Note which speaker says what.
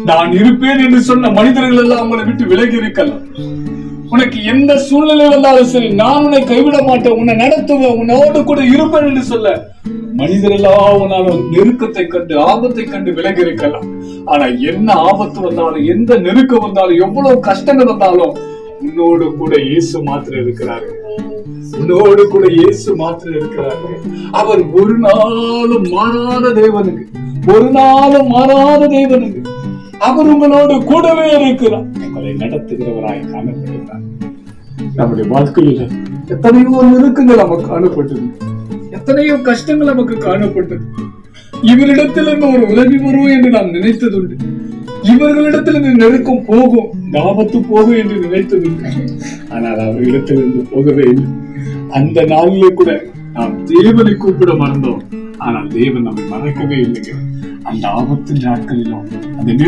Speaker 1: நான் இருப்பேன் என்று சொன்ன மனிதர்கள் எல்லாம் உங்களை விட்டு விலகி இருக்கலாம். உனக்கு எந்த சூழ்நிலை வந்தாலும் சரி, நான் உன்னை கைவிட மாட்டேன், உன்னை நடத்துவேன், உன்னோடு கூட இருப்பேன் என்று சொல்ல மனிதரெல்லாம் உன்னாலும் நெருக்கத்தை கண்டு ஆபத்தை கண்டு விலகி இருக்கலாம். ஆனா என்ன ஆபத்து வந்தாலும், எந்த நெருக்கம் வந்தாலும், எவ்வளவு கஷ்டங்கள் வந்தாலும் உன்னோடு கூட இயேசு மாத்திரம் இருக்கிறாரு. உன்னோடு கூட இயேசு மாத்திரம் இருக்கிறாரு. அவர் ஒரு நாளும் மாறாத தேவனுக்கு, ஒரு நாளும் மாறாத தேவனுக்கு. அவர் உங்களோடு கூடவே இருக்கிறார். உங்களை நடத்துகிறவராய் காணப்படுகிறார். நம்முடைய வாழ்க்கையில எத்தனையோ நெருக்கங்கள் நமக்கு காணப்பட்டது, எத்தனையோ கஷ்டங்கள் நமக்கு காணப்பட்டது. இவரிடத்திலிருந்து ஒரு உதவி வரும் என்று நாம் நினைத்ததுண்டு. இவர்களிடத்திலிருந்து நெருக்கம் போகும், ஆபத்து போகும் என்று நினைத்ததுண்டு. ஆனால் அவர்களிடத்திலிருந்து போகவே இல்லை. அந்த நாளிலே கூட நாம் தேவனை கூப்பிட மறந்தோம். ஆனால் தேவன் நம்மை மறக்கவே இல்லைங்க. அந்த ஆபத்து நாட்களிலும், அந்த